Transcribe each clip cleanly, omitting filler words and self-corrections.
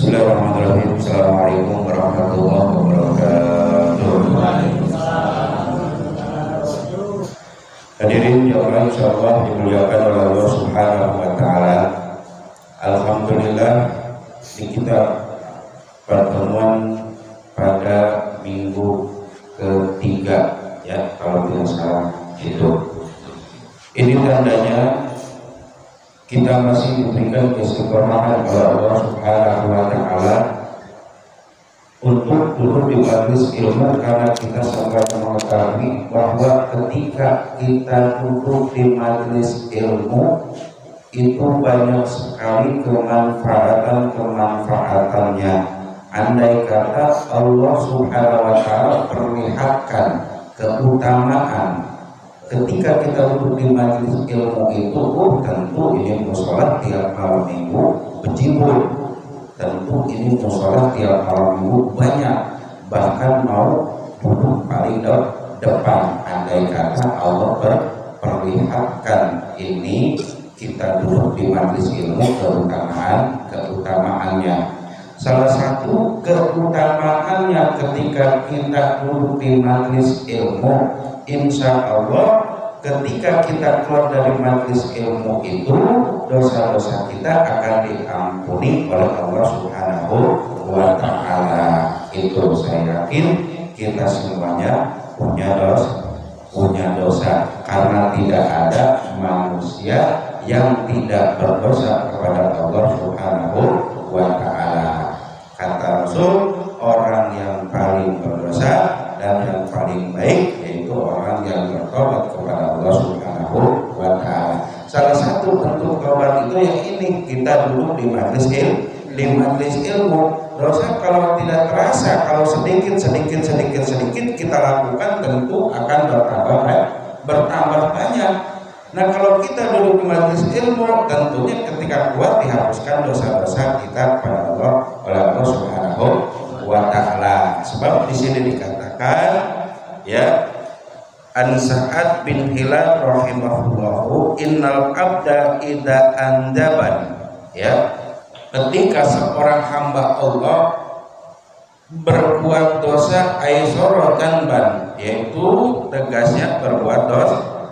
Bismillahirrahmanirrahim. Assalamualaikum warahmatullahi wabarakatuh. Hadirin yang Allah insyaallah dimuliakan oleh Allah Subhanahu wa taala. Alhamdulillah di kita pertemuan pada minggu ketiga ya kalau tidak salah itu. Ini tandanya kita masih diberikan kesempatan oleh Allah Subhanahu wa taala untuk duduk di majelis ilmu, karena kita sangat mengetahui bahwa ketika kita duduk di majelis ilmu itu banyak sekali kemanfaatan-kemanfaatannya. Andai kata Allah Subhanahu wa taala perlihatkan keutamaan ketika kita duduk di majelis ilmu itu, tentu ini musola tiap malam minggu berjibur, tentu ini musola tiap malam minggu banyak, bahkan mau duduk paling depan. Andai kata Allah perlihatkan ini kita duduk di majelis ilmu, keutamaannya. Salah satu keutamaannya ketika kita duduk di majelis ilmu, insya Allah ketika kita keluar dari majelis ilmu itu, dosa-dosa kita akan diampuni oleh Allah Subhanahu wa taala. Itu saya yakin kita semuanya punya dosa, karena tidak ada manusia yang tidak berdosa kepada Allah Subhanahu wa taala. Kata Rasul, orang yang paling berdosa dan yang paling baik yaitu orang yang bertobat kepada Allah Subhanahu wa taala. Salah satu bentuk taubat itu yang ini, kita duduk di majelis ilmu. Dosa kalau tidak terasa, kalau sedikit kita lakukan, tentu akan bertambah banyak. Nah, kalau kita duduk di majelis ilmu, tentunya ketika keluar dihapuskan dosa-dosa kita kepada Allah oleh Allah Subhanahu wa taala. Sebab di sini dikatakan ya, An Sa'ad bin Hilal rahimahullahu, innal abda idza andaban, ya, ketika seorang hamba Allah berbuat dosa aisorotan ban, yaitu tegasnya berbuat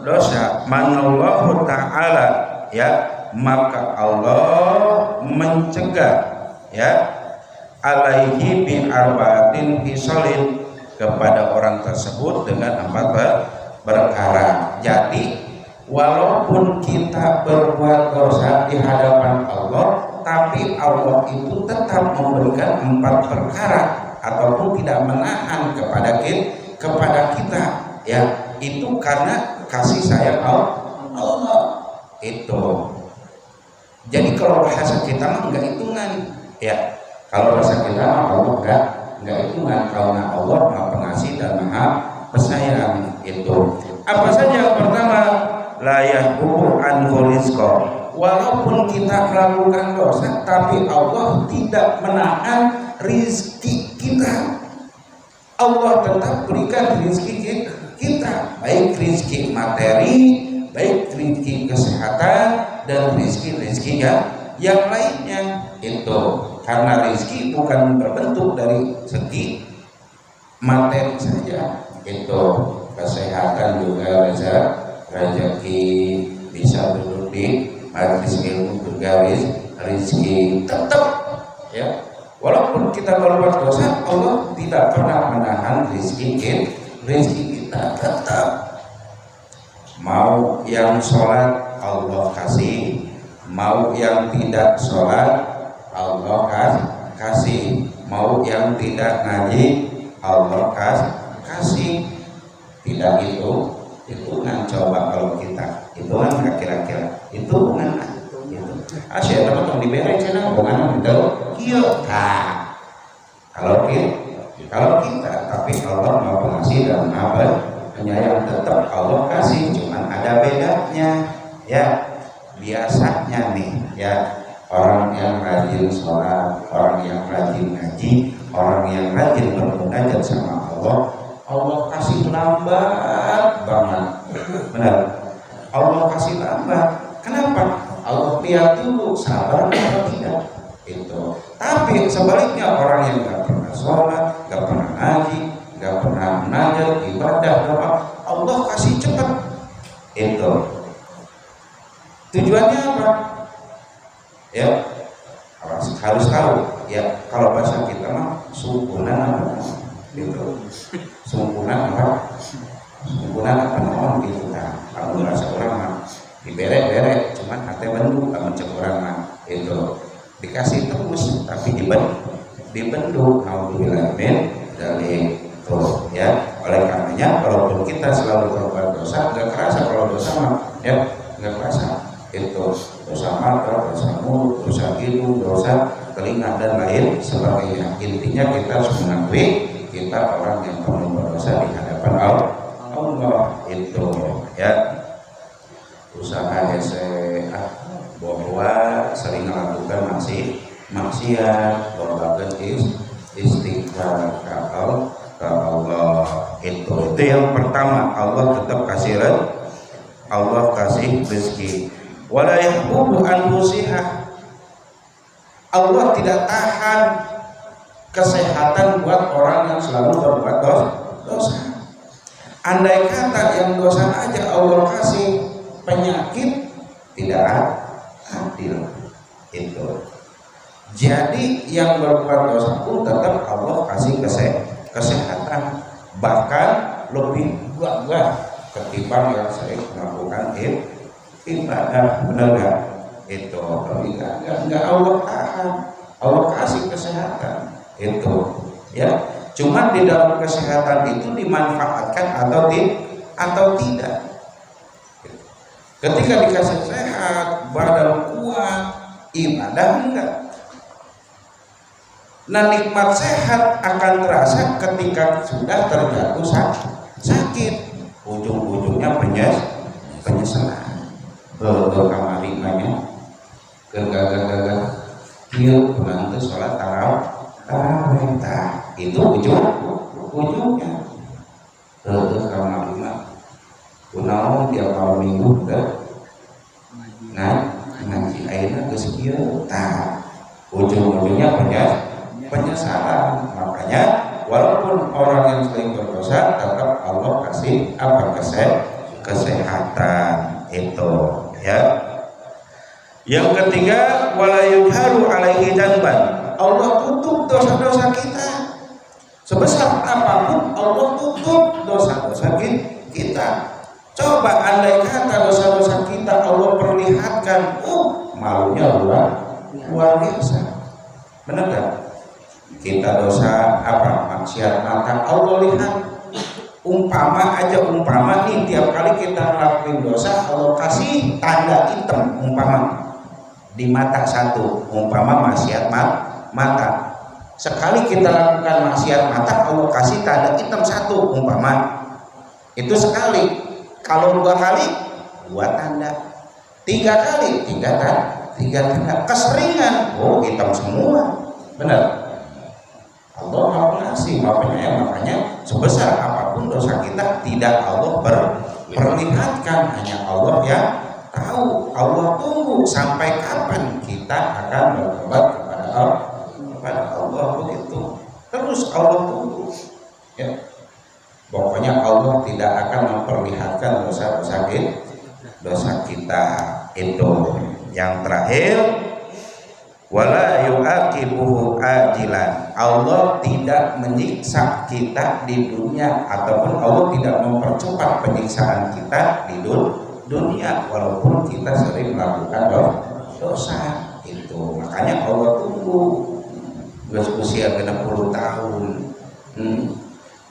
dosa, manallahu ta'ala, ya, maka Allah mencegah ya alaihi bi arba'atin hisalin, kepada orang tersebut dengan 4 perkara. Jadi walaupun kita berbuat dosa di hadapan Allah, tapi Allah itu tetap memberikan 4 perkara ataupun tidak menahan kepada kita, ya, itu karena kasih sayang Allah itu. Jadi kalau bahasa kita mah enggak hitungan, ya. Kalau bahasa kita mah Allah enggak hitungan, karena Allah Maha Pengasih dan Maha Penyayang itu. Apa saja? Yang pertama, la yahbu an rizqa. Walaupun kita melakukan dosa, tapi Allah tidak menahan rizki kita. Allah tetap berikan rizki kita, baik rizki materi, baik rizki kesehatan, dan rizki yang lainnya itu. Karena rizki bukan berbentuk dari segi materi saja, itu kesehatan juga rezeki, bisa duduk di majelis ilmu juga rizki tetap, ya. Walaupun kita berbuat dosa, Allah tidak pernah menahan rizki kita tetap. Mau yang sholat Allah kasih, mau yang tidak sholat Allah kasih, mau yang tidak ngaji Allah kasih. Tidak hitungan. Coba kalau kita hitungan, kira-kira hitungan gitu. Asyik teman-teman diberi channel bukan itu iya. Kalau kita, tapi Allah Maha Pengasih dan Maha Penyayang, tetap Allah kasih, cuman ada bedanya, ya. Biasanya nih, ya, orang yang rajin sholat, orang yang rajin ngaji, orang yang rajin bermunajat sama Allah kasih lambat banget, benar. Allah kasih lambat. Kenapa? Allah lihat dulu sabar atau tidak. Itu Tapi sebaliknya orang yang nggak pernah sholat, nggak pernah ngaji, nggak pernah munajat, ibadah, apa, Allah kasih cepat. Itu tujuannya apa? Ya harus tahu. Ya kalau bahasa kita mah sempurna apa? Gitu. Sempurna apa? Sempurna apa naon gitu kan. Kalau bahasa orang mah dibere-bere, cuman hati bendu kamu cek orang mah itu dikasih terus tapi dibendu. Alhamdulillah dari itu ya. Oleh karenanya walaupun kita selalu berbuat dosa, nggak kerasa kalau dosa mah ya nggak kerasa. Itu dosa mata, dosa mulut, dosa hidung, dosa telinga dan lain sebagainya. Intinya kita harus mengakui kita orang yang penuh berdosa di hadapan Allah. Itu ya usaha bahwa sering melakukan maksiat, berbagai istighfar ke Allah. Itu yang pertama. Allah tetap kasih rezeki. Wala yahbubu anfusihah. Allah tidak tahan kesehatan buat orang yang selalu berbuat dosa. Andai kata yang dosa aja Allah kasih penyakit, tidak adil. Itu. Jadi yang berbuat dosa pun tetap Allah kasih kesehatan, bahkan lebih gagah ketimbang yang sering melakukan ibadah. Benar nggak? Itu lebih nggak Allah tahan, Allah kasih kesehatan. Itu ya. Cuma di dalam kesehatan itu dimanfaatkan atau tidak. Ketika dikasih sehat, badan kuat, ibadah enggak. Nah, nikmat sehat akan terasa ketika sudah terjatuh sakit. Ujung-ujungnya penyesalan. Kamari banyak gagal kieu pengantu sholat tarawih itu ujungnya kamari mah kunaon tiap malam minggu ngaji ayeuna geus kieu ujung-ujungnya penyesalan. Makanya walaupun orang yang sering berdosa tetap Allah kasih kesehatan. Itu ya. Yang ketiga, wala yujharu alaihi dzanban. Allah tutup dosa-dosa kita. Sebesar apapun Allah tutup dosa-dosa kita. Coba andai kata dosa-dosa kita Allah perlihatkan, malunya luar biasa. Benar gak? Kita dosa apa? Maksiat mata Allah lihat. Umpama nih tiap kali kita ngelakuin dosa Allah kasih tanda hitam di mata satu, maksiat mata. Sekali kita lakukan maksiat mata Allah kasih tanda hitam satu, itu sekali. Kalau 2 kali 2 tanda, 3 kali 3 tanda, keseringan hitam semua. Benar. Allah mau ngasih, makanya sebesar apapun dosa kita tidak Allah perlihatkan, hanya Allah yang tahu. Allah tunggu sampai kapan kita akan bertobat kepada Allah begitu. Terus Allah tunggu. Ya. Pokoknya Allah tidak akan memperlihatkan dosa kita itu. Yang terakhir, wala yu'aqibuhu ajilan. Allah tidak menyiksa kita di dunia, ataupun Allah tidak mempercepat penyiksaan kita di dunia walaupun kita sering melakukan dosa itu. Makanya Allah tunggu usia 60 tahun.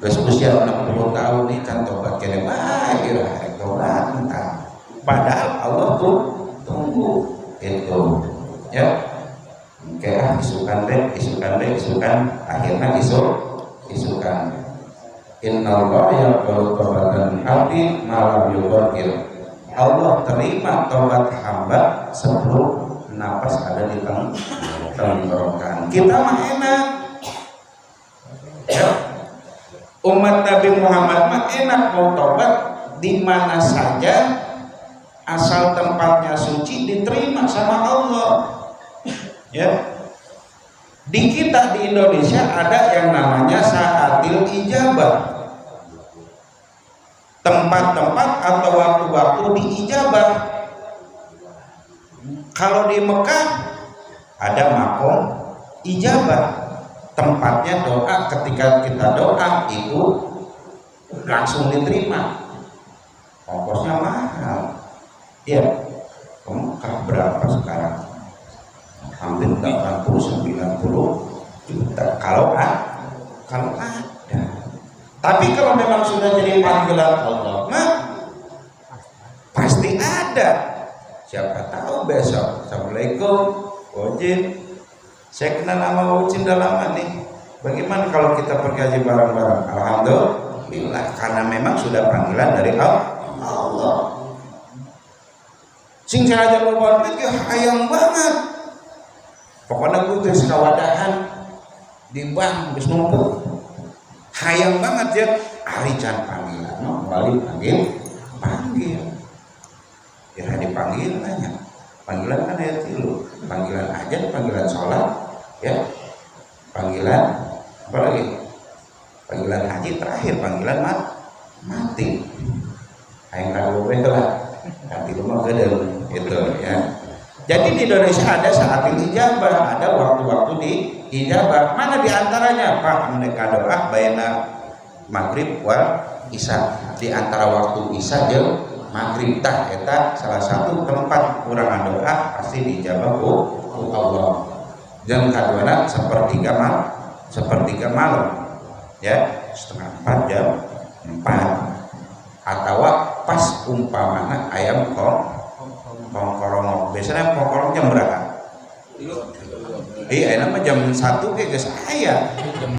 Usia 60 tahun ini kan tobat kene bae tobat entah. Padahal Allah tuh tunggu itu ya. Kayak isukan akhirnya isukan innallaha yaqbalu taubatan abdi malam yuqir. Allah terima taubat hamba sebelum napas ada di tenggorokan. Kita mah enak ya. Umat Nabi Muhammad mah enak mau taubat di mana saja asal tempatnya suci diterima sama Allah. Ya, Di kita di Indonesia ada yang namanya saatil ijabah, tempat-tempat atau waktu-waktu diijabah. Kalau di Mekah ada makom ijabah, tempatnya doa, ketika kita doa itu langsung diterima, ongkosnya mahal ya. Mekah berapa sekarang? Hampir 80-90 juta kalau ada. Tapi kalau memang sudah jadi panggilan Allah mah pasti ada. Siapa tahu besok. Assalamualaikum Ujin, saya kenal nama Ujin udah lama nih, bagaimana kalau kita pergi haji bareng-bareng? Alhamdulillah, karena memang sudah panggilan dari Allah. Sing saya aja lupa lagi hayang banget, pokoknya gue terus kawadahan di bank bis numpuk hayang banget ya. Ari can panggilan kembali panggil ya, dipanggil nanya. Panggilan kan ada tilu, panggilan ajan, panggilan sholat ya, panggilan apa lagi, panggilan haji, terakhir panggilan mati. Hayang ragu lah nanti rumah gede itu ya. Jadi di Indonesia ada saat ijabah, ada waktu-waktu di ijabah. Mana diantaranya Pak? Mereka doa baina maghrib wal isya, di antara waktu isya jeung maghrib tah eta salah satu tempat kurang doa pasti dijabah ku Allah. Jeung kaduana sepertiga malam ya, setengah 4 jam 4, atau pas umpamana ayam kongkorong. Biasanya kongkorong jam berapa? Iya, enak mah jam 1 kayak guys aya.